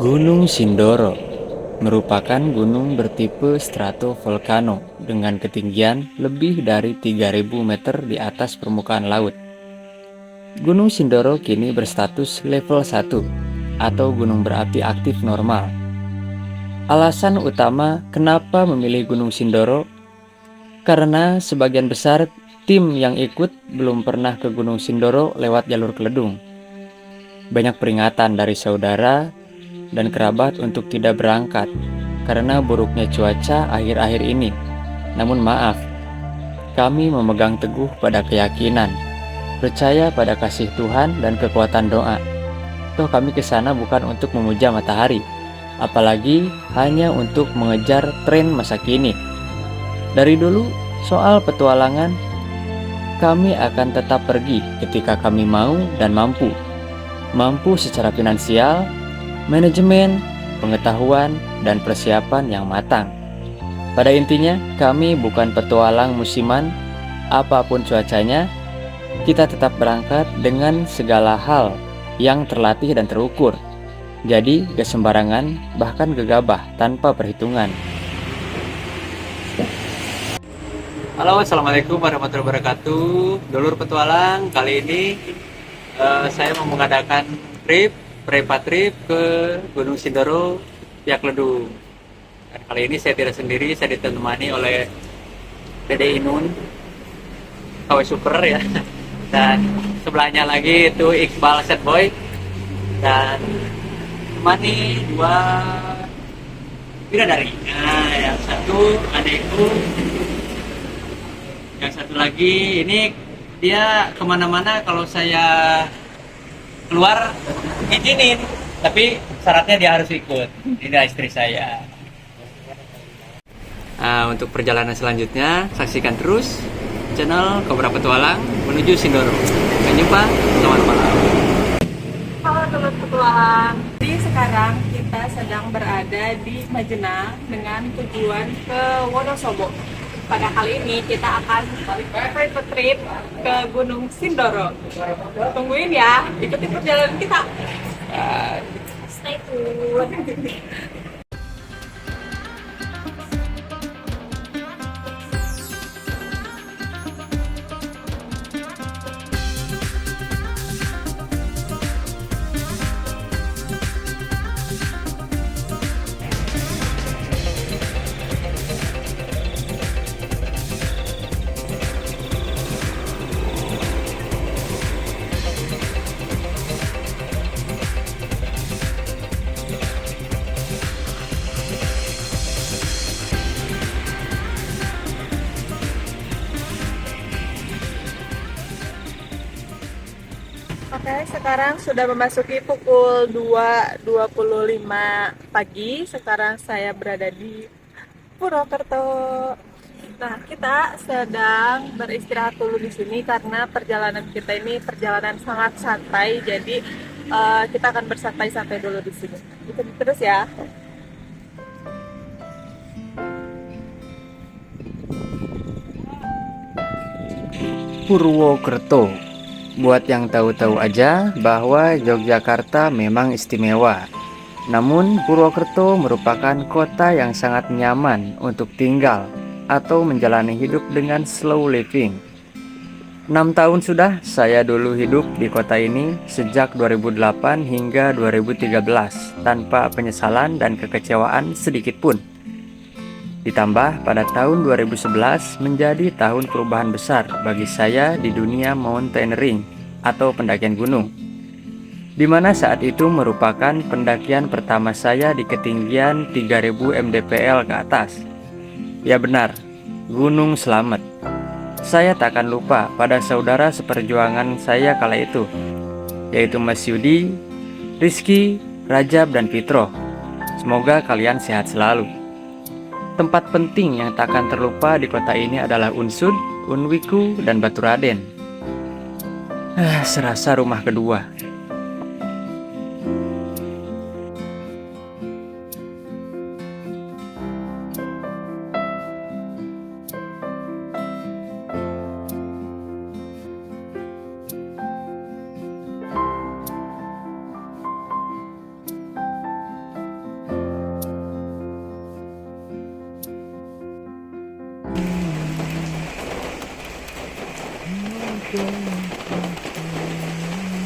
Gunung Sindoro merupakan gunung bertipe stratovolcano dengan ketinggian lebih dari 3.000 meter di atas permukaan laut. Gunung Sindoro kini berstatus level 1 atau gunung berapi aktif normal. Alasan utama kenapa memilih Gunung Sindoro karena sebagian besar tim yang ikut belum pernah ke Gunung Sindoro lewat jalur Keledung. Banyak peringatan dari saudara dan kerabat untuk tidak berangkat karena buruknya cuaca akhir-akhir ini. Namun maaf, kami memegang teguh pada keyakinan, percaya pada kasih Tuhan dan kekuatan doa. Toh kami ke sana bukan untuk memuja matahari, apalagi hanya untuk mengejar tren masa kini. Dari dulu, soal petualangan, kami akan tetap pergi ketika kami mau dan mampu. Mampu secara finansial, manajemen, pengetahuan, dan persiapan yang matang. Pada intinya, kami bukan petualang musiman, apapun cuacanya, kita tetap berangkat dengan segala hal yang terlatih dan terukur. Jadi, gak sembarangan, bahkan gegabah tanpa perhitungan. Halo, assalamualaikum warahmatullahi wabarakatuh. Dulur petualang, kali ini saya mau mengadakan prepa trip ke Gunung Sindoro via Keledung. Dan kali ini saya tidak sendiri, saya ditemani oleh Dede Inun, KW Super ya. Dan sebelahnya lagi itu Iqbal Set Boy dan temani dua bidadari. Nah, yang satu adekku, yang satu lagi ini dia kemana-mana kalau saya keluar izinin, tapi syaratnya dia harus ikut. Ini istri saya. Nah, untuk perjalanan selanjutnya saksikan terus channel Kobra Petualang menuju Sindoro. Sampai jumpa, selamat malam. Halo teman petualang. Jadi sekarang kita sedang berada di Majenang dengan tujuan ke Wonosobo. Pada kali ini kita akan private trip ke Gunung Sindoro. Tungguin ya, ikuti perjalanan kita. Stay tune. Oke, sekarang sudah memasuki pukul 2.25 pagi. Sekarang saya berada di Purwokerto. Nah, kita sedang beristirahat dulu di sini karena perjalanan kita ini perjalanan sangat santai. Jadi kita akan bersantai-santai dulu di sini. Ikuti terus ya. Purwokerto. Buat yang tahu-tahu aja bahwa Yogyakarta memang istimewa. Namun Purwokerto merupakan kota yang sangat nyaman untuk tinggal atau menjalani hidup dengan slow living. 6 tahun sudah saya dulu hidup di kota ini sejak 2008 hingga 2013 tanpa penyesalan dan kekecewaan sedikit pun. Ditambah pada tahun 2011 menjadi tahun perubahan besar bagi saya di dunia mountaineering atau pendakian gunung, di mana saat itu merupakan pendakian pertama saya di ketinggian 3000 mdpl ke atas. Ya benar, Gunung Slamet. Saya takkan lupa pada saudara seperjuangan saya kala itu, yaitu Mas Yudi, Rizky, Rajab, dan Fitro. Semoga kalian sehat selalu. Tempat penting yang takkan terlupa di kota ini adalah Unsud, Unwiku, dan Baturaden. Serasa rumah kedua.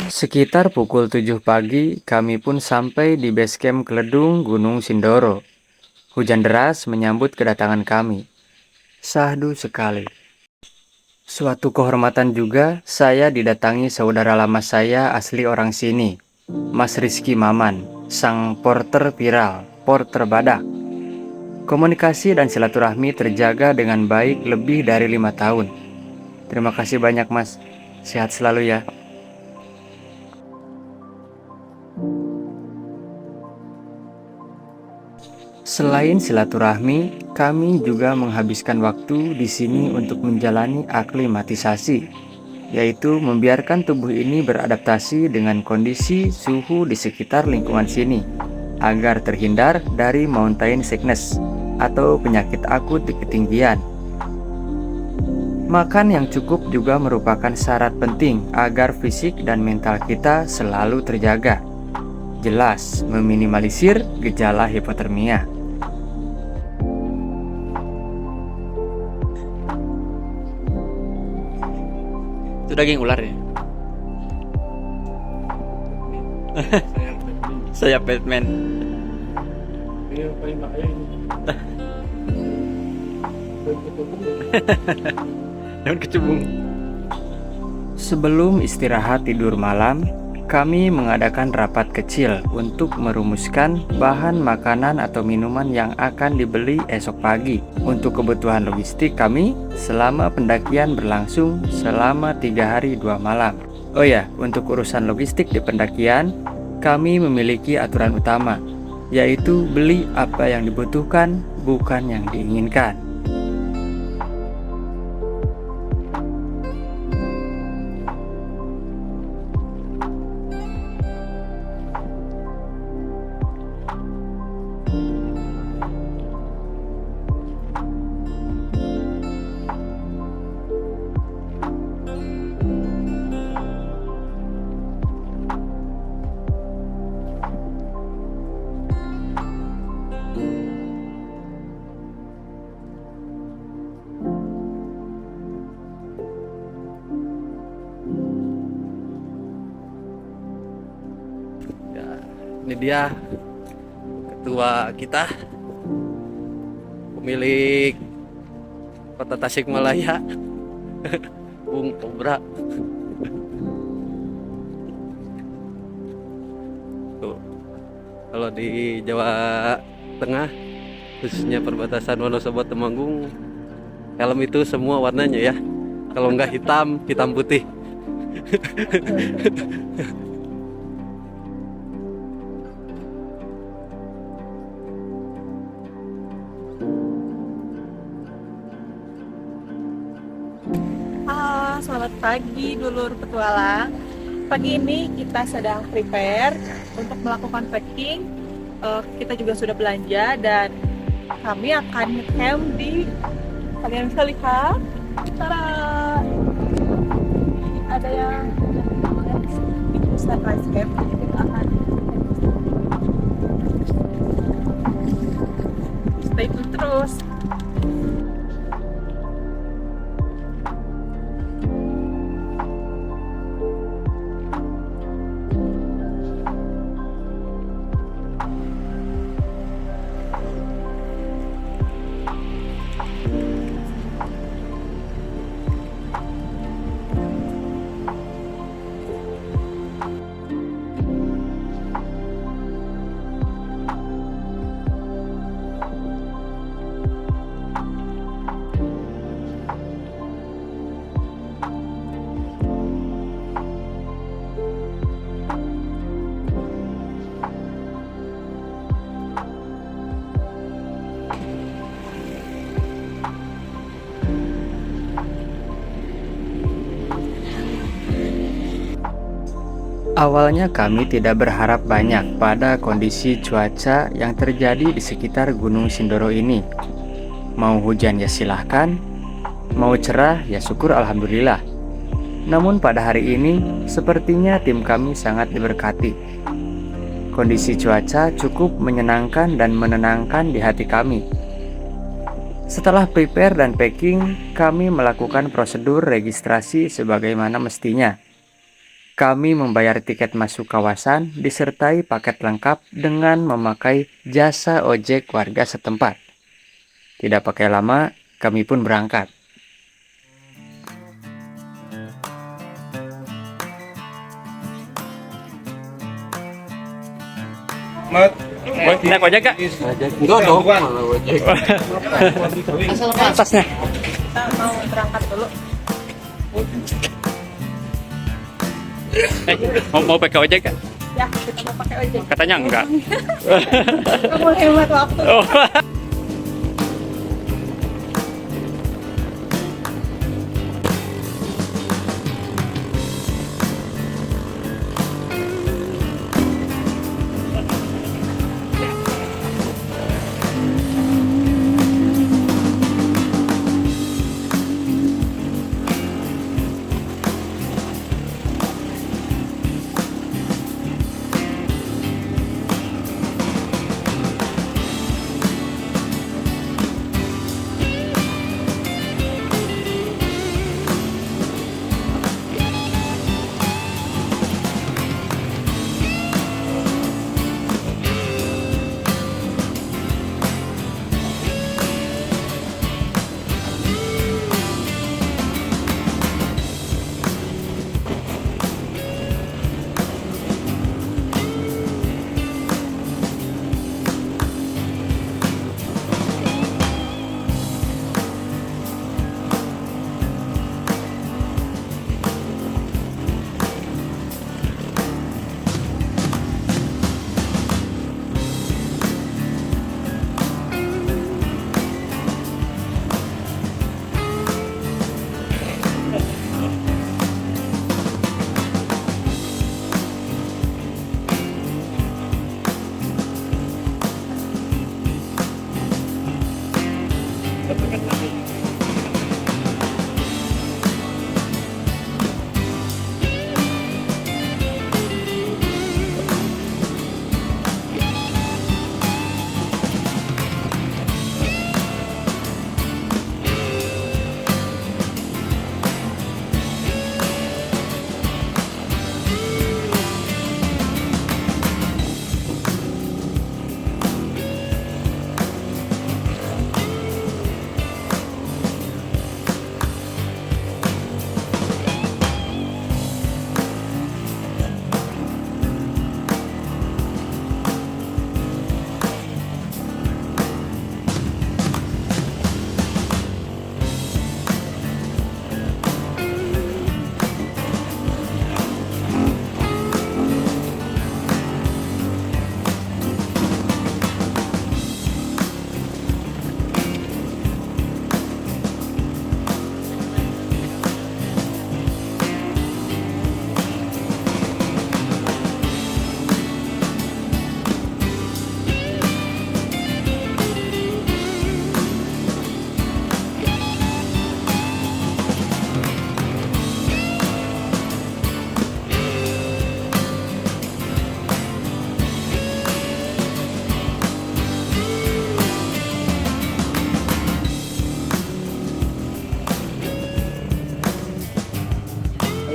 Sekitar pukul 7 pagi, kami pun sampai di base camp Keledung Gunung Sindoro. Hujan deras menyambut kedatangan kami. Syahdu sekali. Suatu kehormatan juga, saya didatangi saudara lama saya asli orang sini, Mas Rizky Maman, sang porter viral, porter badak. Komunikasi dan silaturahmi terjaga dengan baik lebih dari 5 tahun. Terima kasih banyak Mas, sehat selalu ya. Selain silaturahmi, kami juga menghabiskan waktu di sini untuk menjalani aklimatisasi, yaitu membiarkan tubuh ini beradaptasi dengan kondisi suhu di sekitar lingkungan sini, agar terhindar dari mountain sickness atau penyakit akut di ketinggian. Makan yang cukup juga merupakan syarat penting agar fisik dan mental kita selalu terjaga. Jelas, meminimalisir gejala hipotermia. Itu daging ular ya? Saya Batman. Daun kecubung. Sebelum istirahat tidur malam, kami mengadakan rapat kecil untuk merumuskan bahan makanan atau minuman yang akan dibeli esok pagi untuk kebutuhan logistik kami selama pendakian berlangsung selama 3 hari 2 malam. Oh ya, untuk urusan logistik di pendakian, kami memiliki aturan utama, yaitu beli apa yang dibutuhkan, bukan yang diinginkan. Ini dia ketua kita, pemilik kota Tasikmalaya, Bung Kobra. Tuh, kalau di Jawa Tengah, khususnya perbatasan Wonosobo Temanggung, helm itu semua warnanya ya. Kalau nggak hitam, hitam putih. Selamat pagi dulur petualang. Pagi ini kita sedang prepare untuk melakukan packing. Kita juga sudah belanja dan kami akan camp di, kalian bisa lihat, tada! Ada yang di sunrise camp, jadi kita akan stay tune terus. Awalnya kami tidak berharap banyak pada kondisi cuaca yang terjadi di sekitar Gunung Sindoro ini. Mau hujan ya silahkan, mau cerah ya syukur alhamdulillah. Namun pada hari ini, sepertinya tim kami sangat diberkati. Kondisi cuaca cukup menyenangkan dan menenangkan di hati kami. Setelah prepare dan packing, kami melakukan prosedur registrasi sebagaimana mestinya. Kami membayar tiket masuk kawasan disertai paket lengkap dengan memakai jasa ojek warga setempat. Tidak pakai lama, kami pun berangkat. Naik ojek kak? Enggak dong. Atasnya. Kita mau berangkat dulu. Mau pakai ojek kak? Ya, kita mau pakai ojek. Katanya enggak. Kamu hemat waktu. Oh.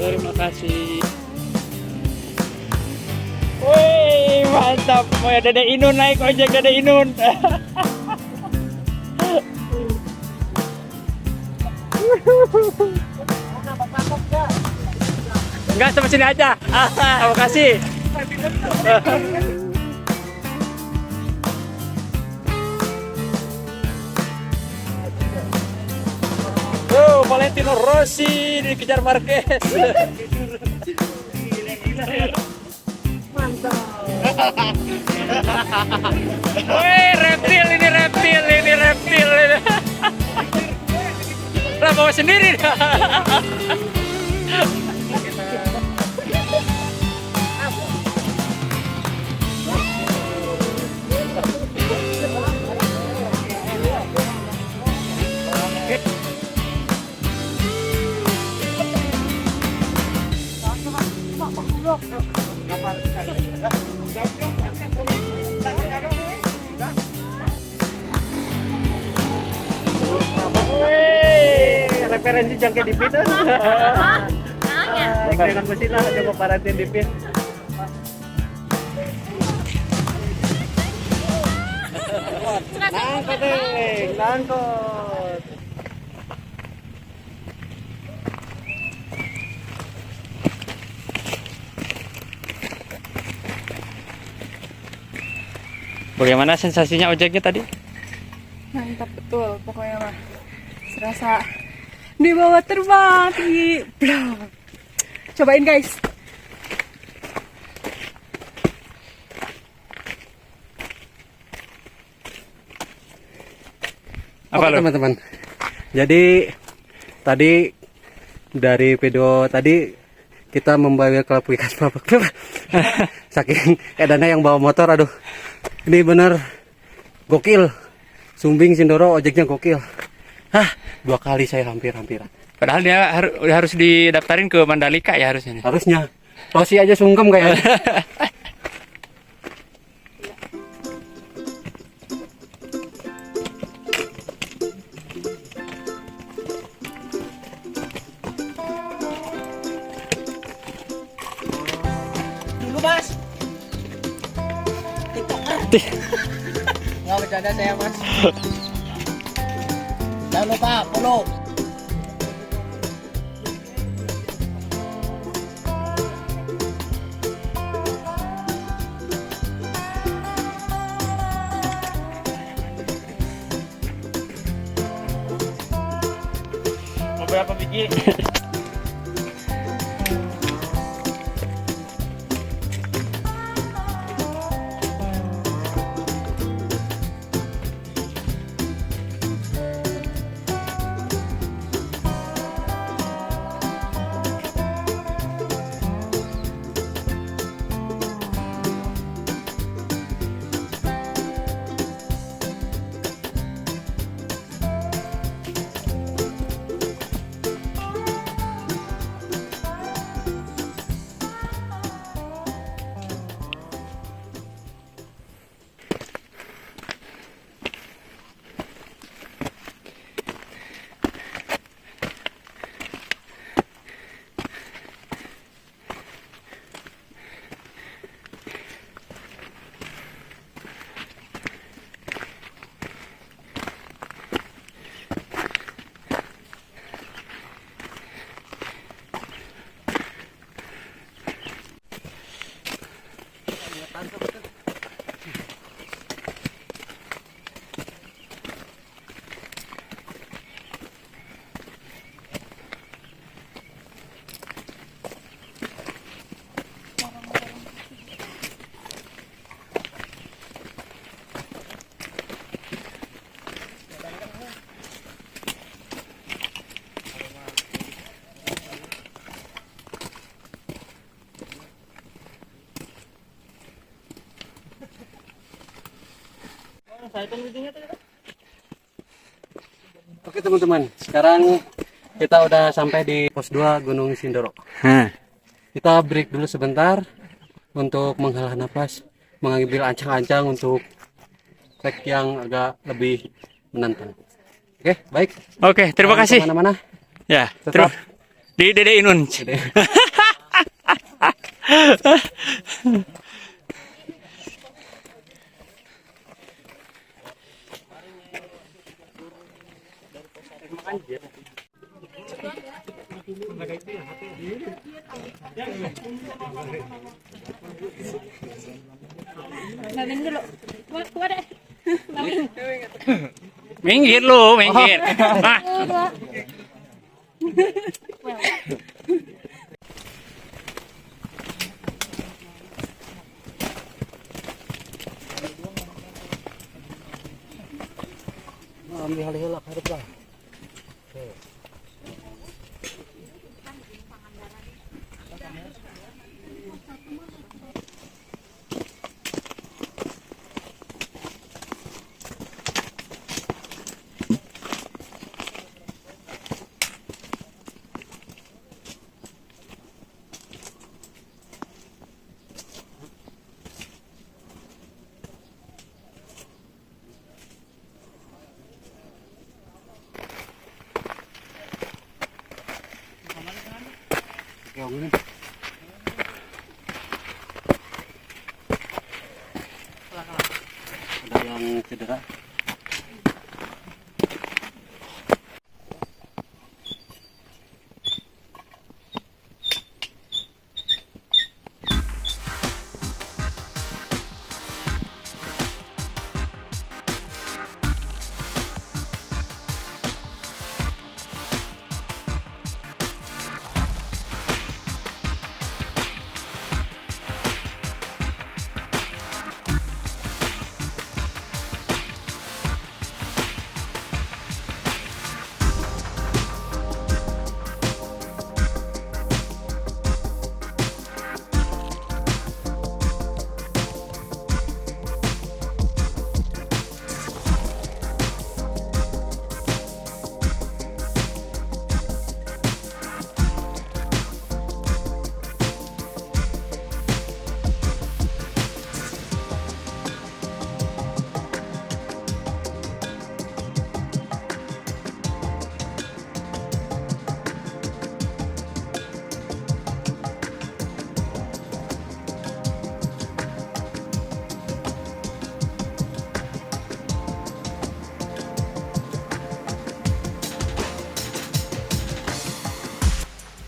Terima kasih. Wih, mantap. Oh ya, Dede Inun naik ojek Dede Inun. Enggak, sampai sini aja. Terima kasih. Oh, Valentino Rossi dikejar Marquez. Mantap. Woi, reptil ini. Lah bawa sendiri. referensi jangkau di pin. Dengan mesin lah coba paratin di pin. Nangkot deh, nangkot. Bagaimana sensasinya ojeknya tadi? Mantap betul pokoknya mah. Serasa di bawah terbang tinggi. Cobain guys. Apa teman-teman? Jadi tadi dari video tadi kita membawa kelapa ikan babak. Saking edannya yang bawa motor, aduh. Ini bener gokil. Sumbing Sindoro ojeknya gokil. Hah, 2 kali saya hampir-hampiran. Padahal dia harus didaftarin ke Mandalika ya harusnya. Harusnya. Rosi aja sungkem kayaknya. Dulu mas. Nggak bercanda saya mas. Jangan lupa follow. Mau berapa biji? Oke teman-teman, sekarang kita udah sampai di pos 2 Gunung Sindoro. Kita break dulu sebentar untuk menghela nafas, mengambil ancang-ancang untuk trek yang agak lebih menantang. Oke, baik. Oke, terima kasih. Mana-mana. Ya, Tetap di Dede Inun. Namin dulu. Kuha deh. Minggir lu, minggir. Nah. ambil halih-halih harap lah. Keongin. Ada yang cedera.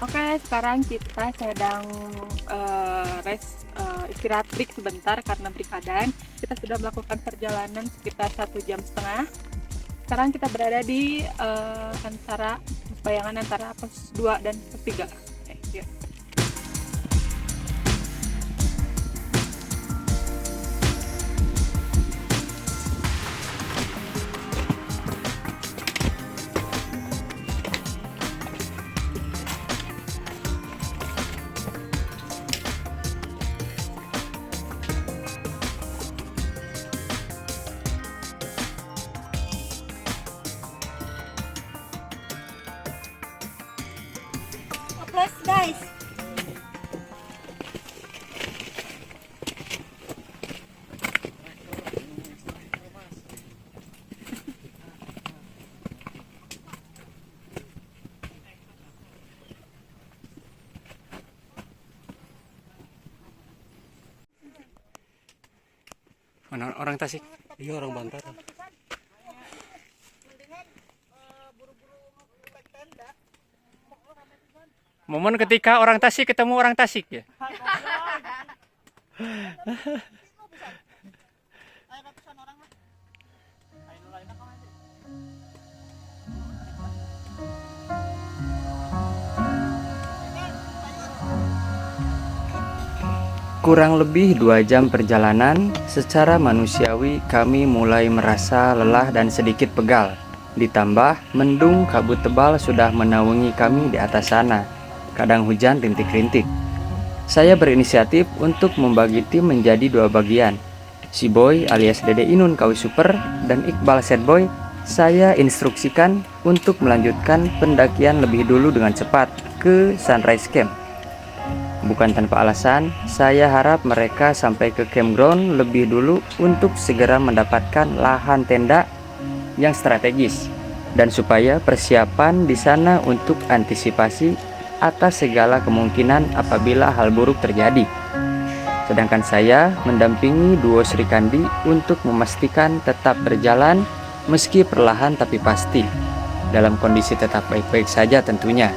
Oke, sekarang kita sedang istirahat break sebentar karena break keadaan. Kita sudah melakukan perjalanan sekitar 1,5 jam. Sekarang kita berada di antara bayangan antara pos 2 dan pos 3. Oke, yuk. Plus guys. Mana orang Tasik? Iya, orang Bantar. Momen ketika orang Tasik ketemu orang Tasik ya. Kurang lebih 2 jam perjalanan, secara manusiawi kami mulai merasa lelah dan sedikit pegal. Ditambah mendung kabut tebal sudah menaungi kami di atas sana. Kadang hujan rintik-rintik. Saya berinisiatif untuk membagi tim menjadi 2 bagian. Si Boy alias Dede Inun Kawi Super dan Iqbal Sad Boy saya instruksikan untuk melanjutkan pendakian lebih dulu dengan cepat ke Sunrise Camp. Bukan tanpa alasan, saya harap mereka sampai ke campground lebih dulu untuk segera mendapatkan lahan tenda yang strategis dan supaya persiapan di sana untuk antisipasi atas segala kemungkinan apabila hal buruk terjadi. Sedangkan saya mendampingi duo Sri Kandi untuk memastikan tetap berjalan meski perlahan tapi pasti, dalam kondisi tetap baik-baik saja tentunya.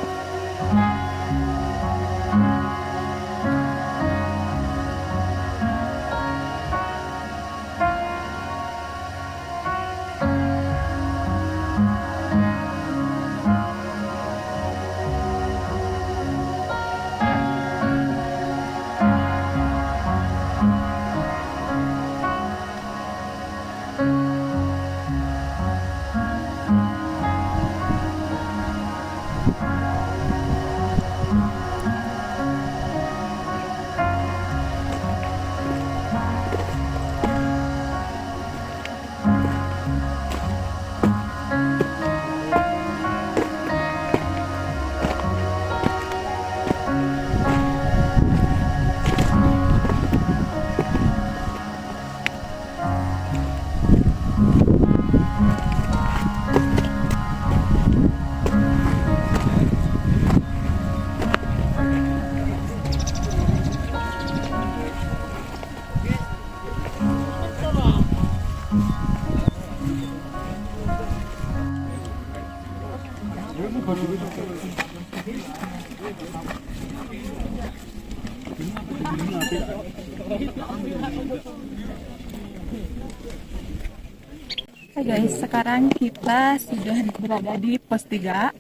Hai guys, sekarang kita sudah berada di pos 3.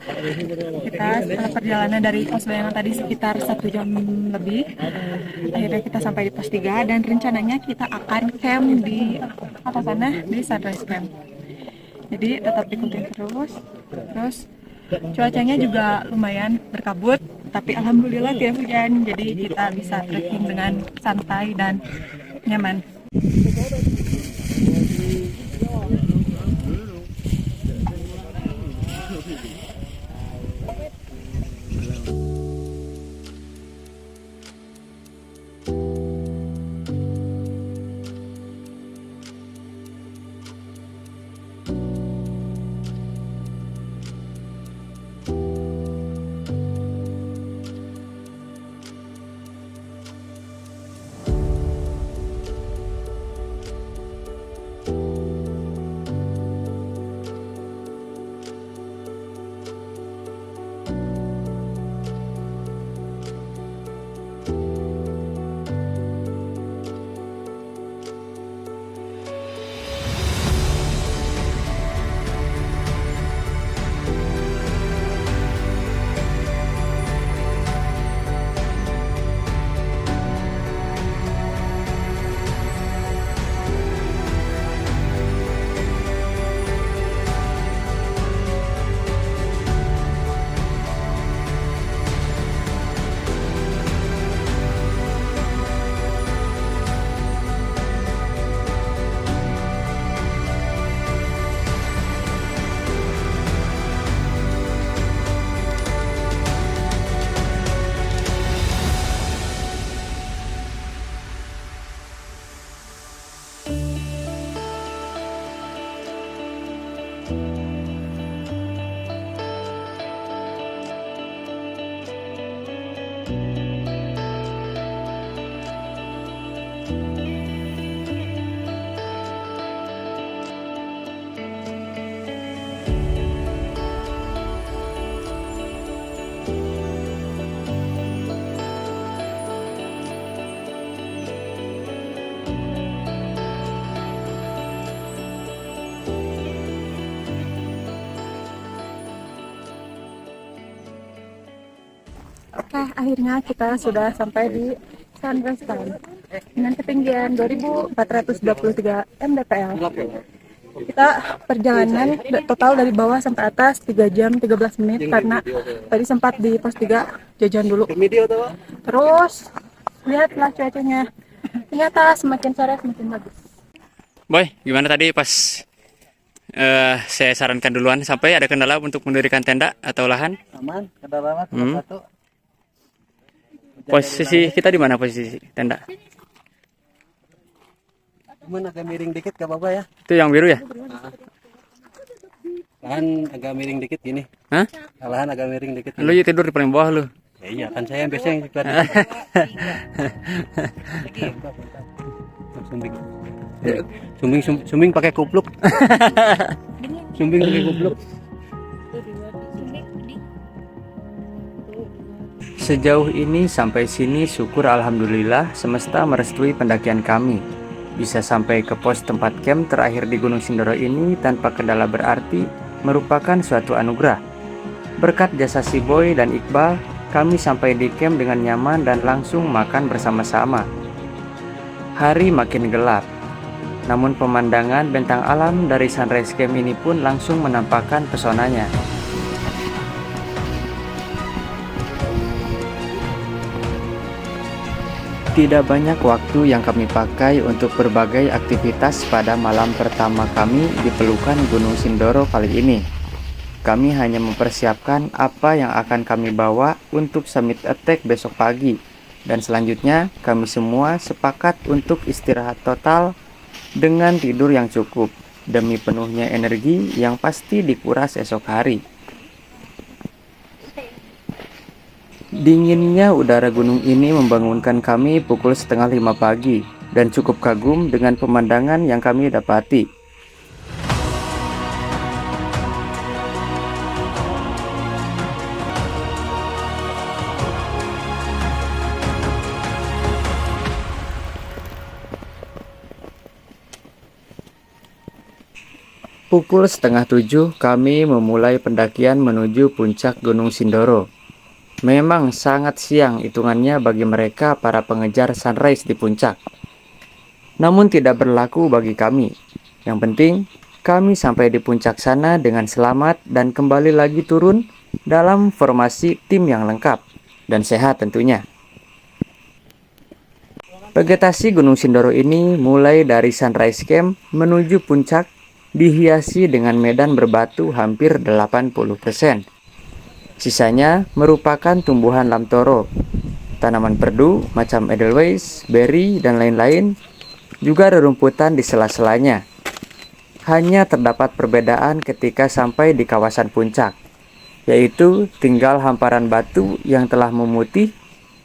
Kita setelah perjalanan dari pos yang tadi sekitar 1 jam lebih, akhirnya kita sampai di pos 3 dan rencananya kita akan camp di atas sana, di Sunrise Camp. Jadi tetap ikutin terus cuacanya juga lumayan berkabut, tapi alhamdulillah tidak hujan, jadi kita bisa trekking dengan santai dan nyaman. Oke, akhirnya kita sudah sampai di Sunrise Camp dengan ketinggian 2423 mdpl. Kita perjalanan total dari bawah sampai atas 3 jam 13 menit karena tadi sempat di pos 3 jajan dulu. Terus lihatlah cuacanya, ternyata semakin sore semakin bagus. Boy, gimana tadi pas saya sarankan duluan, sampai ada kendala untuk mendirikan tenda atau lahan? Aman, kedalaman satu. Posisi kita di mana posisi tenda? Cuman agak miring dikit gak apa-apa ya. Itu yang biru ya? Lahan agak miring dikit gini. Hah? Lahan agak miring dikit. Lu ya tidur di paling bawah lu. Ya iya kan saya yang biasa yang suka sumbing pakai kupluk. Sumbing pakai kupluk. Sejauh ini sampai sini syukur alhamdulillah semesta merestui pendakian kami. Bisa sampai ke pos tempat camp terakhir di Gunung Sindoro ini tanpa kendala berarti merupakan suatu anugerah. Berkat jasa si Boy dan Iqbal, kami sampai di camp dengan nyaman dan langsung makan bersama-sama. Hari makin gelap, namun pemandangan bentang alam dari Sunrise Camp ini pun langsung menampakkan pesonanya. Tidak banyak waktu yang kami pakai untuk berbagai aktivitas pada malam pertama kami di pelukan Gunung Sindoro kali ini. Kami hanya mempersiapkan apa yang akan kami bawa untuk summit attack besok pagi. Dan selanjutnya kami semua sepakat untuk istirahat total dengan tidur yang cukup demi penuhnya energi yang pasti dikuras esok hari. Dinginnya udara gunung ini membangunkan kami pukul 4:30 pagi dan cukup kagum dengan pemandangan yang kami dapati. Pukul setengah 7 kami memulai pendakian menuju puncak Gunung Sindoro. Memang sangat siang hitungannya bagi mereka para pengejar sunrise di puncak. Namun tidak berlaku bagi kami. Yang penting, kami sampai di puncak sana dengan selamat dan kembali lagi turun dalam formasi tim yang lengkap dan sehat tentunya. Vegetasi Gunung Sindoro ini mulai dari sunrise camp menuju puncak dihiasi dengan medan berbatu hampir 80%. Sisanya merupakan tumbuhan lamtoro, tanaman perdu macam edelweiss, berry, dan lain-lain, juga rerumputan di sela-selanya. Hanya terdapat perbedaan ketika sampai di kawasan puncak, yaitu tinggal hamparan batu yang telah memutih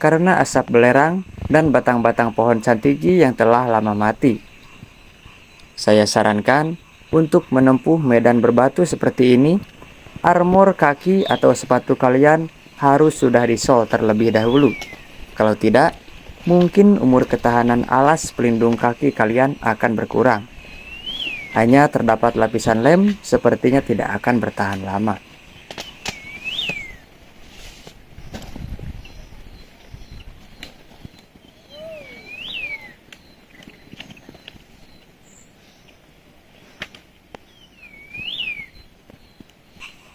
karena asap belerang dan batang-batang pohon santigi yang telah lama mati. Saya sarankan untuk menempuh medan berbatu seperti ini, armor kaki atau sepatu kalian harus sudah disol terlebih dahulu. Kalau tidak, mungkin umur ketahanan alas pelindung kaki kalian akan berkurang. Hanya terdapat lapisan lem, sepertinya tidak akan bertahan lama.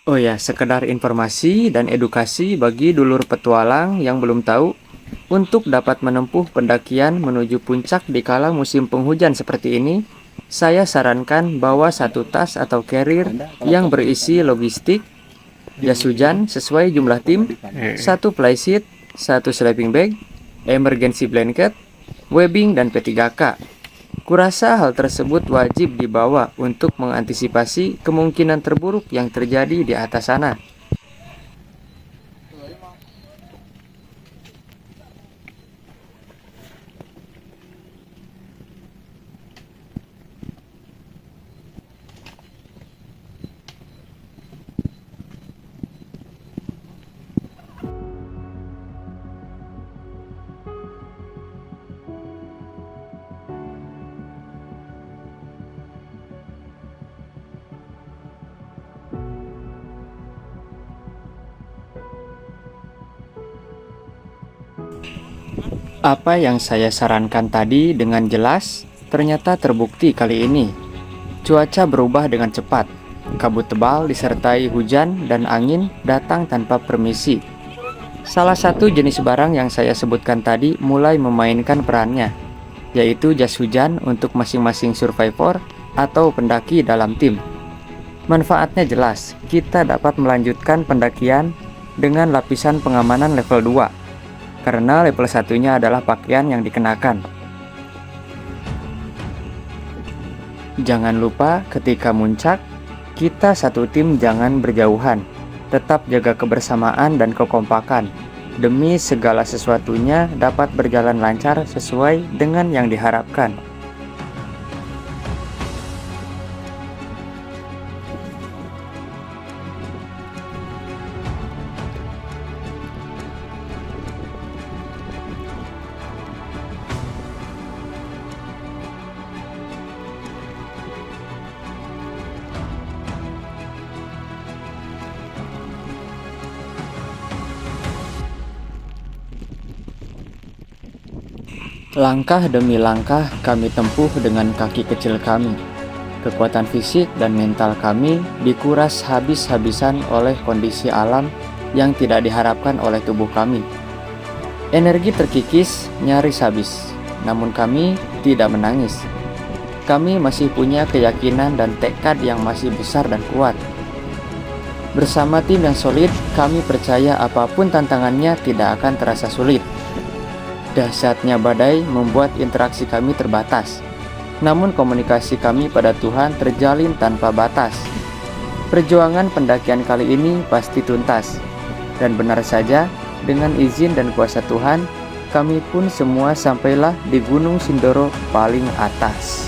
Oh ya, sekedar informasi dan edukasi bagi dulur petualang yang belum tahu, untuk dapat menempuh pendakian menuju puncak di kala musim penghujan seperti ini, saya sarankan bawa satu tas atau carrier yang berisi logistik, jas hujan sesuai jumlah tim, satu flysheet, satu sleeping bag, emergency blanket, webbing, dan P3K. Kurasa hal tersebut wajib dibawa untuk mengantisipasi kemungkinan terburuk yang terjadi di atas sana. Apa yang saya sarankan tadi dengan jelas ternyata terbukti kali ini. Cuaca berubah dengan cepat. Kabut tebal disertai hujan dan angin datang tanpa permisi. Salah satu jenis barang yang saya sebutkan tadi mulai memainkan perannya, yaitu jas hujan untuk masing-masing survivor atau pendaki dalam tim. Manfaatnya jelas, kita dapat melanjutkan pendakian dengan lapisan pengamanan level 2. Karena level satunya adalah pakaian yang dikenakan. Jangan lupa ketika muncak, kita satu tim jangan berjauhan. Tetap jaga kebersamaan dan kekompakan, demi segala sesuatunya dapat berjalan lancar sesuai dengan yang diharapkan. Langkah demi langkah kami tempuh dengan kaki kecil kami. Kekuatan fisik dan mental kami dikuras habis-habisan oleh kondisi alam yang tidak diharapkan oleh tubuh kami. Energi terkikis, nyaris habis. Namun kami tidak menangis. Kami masih punya keyakinan dan tekad yang masih besar dan kuat. Bersama tim yang solid, kami percaya apapun tantangannya tidak akan terasa sulit. Dahsyatnya badai membuat interaksi kami terbatas, namun komunikasi kami pada Tuhan terjalin tanpa batas. Perjuangan pendakian kali ini pasti tuntas, dan benar saja, dengan izin dan kuasa Tuhan, kami pun semua sampailah di Gunung Sindoro paling atas.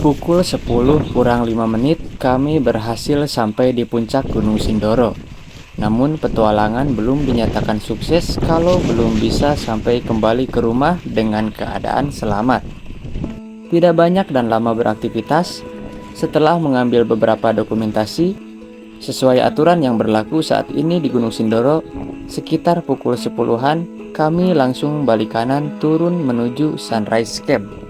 Pukul 10 kurang 5 menit kami berhasil sampai di puncak Gunung Sindoro. Namun petualangan belum dinyatakan sukses kalau belum bisa sampai kembali ke rumah dengan keadaan selamat. Tidak banyak dan lama beraktivitas, setelah mengambil beberapa dokumentasi, sesuai aturan yang berlaku saat ini di Gunung Sindoro, sekitar pukul 10-an kami langsung balik kanan turun menuju Sunrise Camp.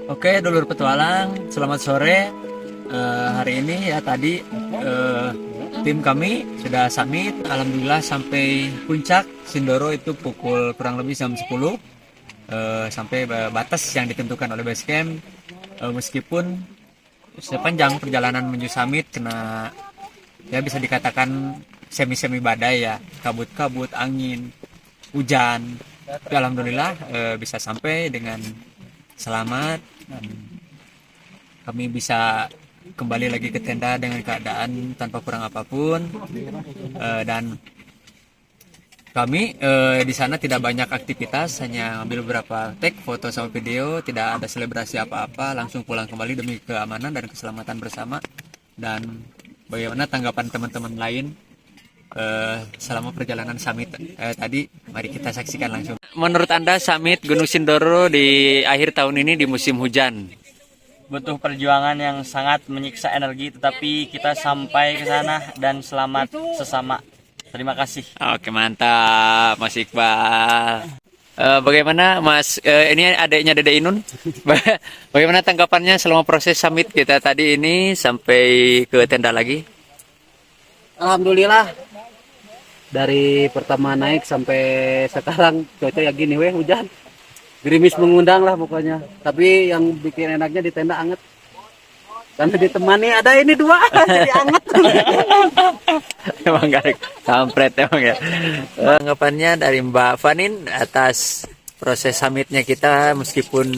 Oke, dulur petualang, selamat sore. Hari ini ya tadi tim kami sudah summit, alhamdulillah sampai puncak Sindoro itu pukul kurang lebih jam 10, sampai batas yang ditentukan oleh base camp. Meskipun sepanjang perjalanan menuju summit kena ya bisa dikatakan semi-semi badai ya, kabut-kabut, angin, hujan. Tapi alhamdulillah bisa sampai dengan selamat. Kami bisa kembali lagi ke tenda dengan keadaan tanpa kurang apapun, dan kami di sana tidak banyak aktivitas, hanya ambil beberapa take foto sama video, tidak ada selebrasi apa-apa, langsung pulang kembali demi keamanan dan keselamatan bersama. Dan bagaimana tanggapan teman-teman lain selama perjalanan summit tadi, mari kita saksikan langsung. Menurut Anda summit Gunung Sindoro di akhir tahun ini di musim hujan? Butuh perjuangan yang sangat menyiksa energi, tetapi kita sampai ke sana dan selamat sesama. Terima kasih. Oke, mantap Mas Iqbal. Bagaimana Mas, ini adiknya Dede Inun, bagaimana tanggapannya selama proses summit kita tadi ini sampai ke tenda lagi? Alhamdulillah, dari pertama naik sampai sekarang cuaca ya gini weh, hujan gerimis mengundang lah pokoknya. Tapi yang bikin enaknya di tenda anget karena ditemani ada ini dua jadi anget. Emang gak kampret emang ya. Tanggapannya dari Mbak Fanin atas proses summitnya kita, meskipun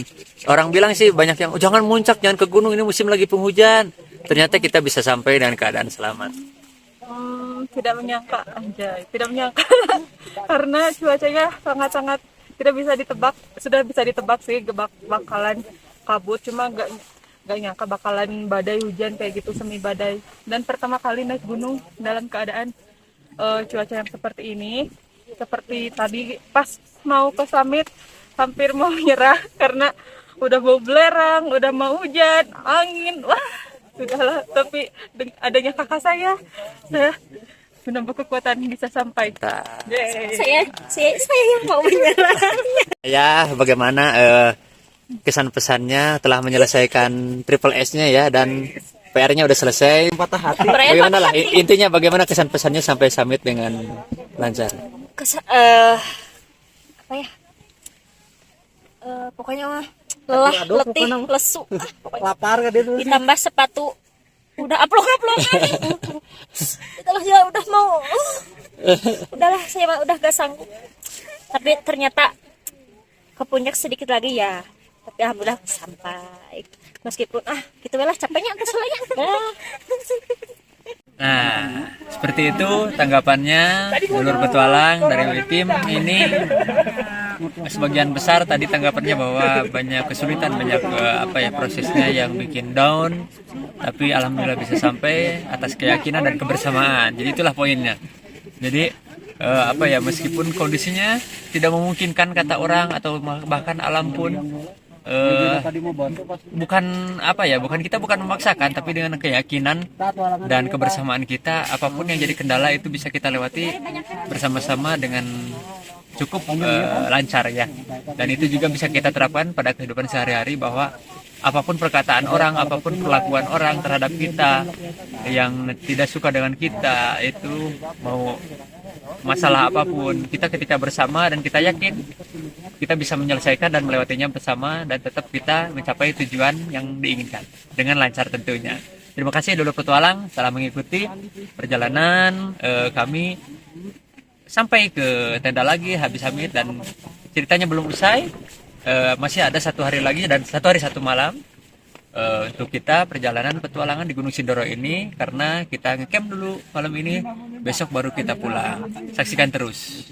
orang bilang sih banyak yang jangan muncak, jangan ke gunung, ini musim lagi penghujan, ternyata kita bisa sampai dengan keadaan selamat. Tidak menyangka, anjay, tidak menyangka karena cuacanya sangat-sangat tidak bisa ditebak. Sudah bisa ditebak sih bakalan kabut, cuma nggak nyangka bakalan badai hujan kayak gitu, semi badai. Dan pertama kali naik gunung dalam keadaan cuaca yang seperti ini. Seperti tadi pas mau ke summit hampir mau nyerah karena udah bau belerang, udah mau hujan, angin, wah sudahlah. Tapi adanya kakak saya menambah kekuatan bisa sampai. Saya yang mau menyerah. Ya, bagaimana kesan pesannya telah menyelesaikan triple S-nya ya, dan PR-nya udah selesai. Patah hati. Bagaimana lah intinya, bagaimana kesan pesannya sampai summit dengan lancar? Apa ya? Pokoknya mah lelah, letih, lesu. Pokoknya Lapar kan dia tuh. ditambah sepatu udah aplok-aplok kan. Itulah ya udah mau. Udahlah saya mah udah gak sanggup. Tapi ternyata ke puncak sedikit lagi ya. Tapi alhamdulillah sampai. Meskipun gitu lah capeknya atas lah ya. Nah, seperti itu tanggapannya Dulur Petualang dari tim ini. Sebagian besar tadi tanggapannya bahwa banyak kesulitan, banyak prosesnya yang bikin down, tapi alhamdulillah bisa sampai atas keyakinan dan kebersamaan. Jadi itulah poinnya. Jadi meskipun kondisinya tidak memungkinkan kata orang atau bahkan alam pun bukan kita memaksakan, tapi dengan keyakinan dan kebersamaan kita, apapun yang jadi kendala itu bisa kita lewati bersama-sama dengan cukup lancar ya. Dan itu juga bisa kita terapkan pada kehidupan sehari-hari, bahwa apapun perkataan orang, apapun perlakuan orang terhadap kita yang tidak suka dengan kita, itu mau masalah apapun, kita ketika bersama dan kita yakin kita bisa menyelesaikan dan melewatinya bersama, dan tetap kita mencapai tujuan yang diinginkan dengan lancar tentunya. Terima kasih Dulur Petualang telah mengikuti perjalanan kami sampai ke tenda lagi habis summit, dan ceritanya belum usai. Masih ada 1 hari lagi dan 1 hari 1 malam untuk kita perjalanan petualangan di Gunung Sindoro ini, karena kita ngecamp dulu malam ini, besok baru kita pulang. Saksikan terus.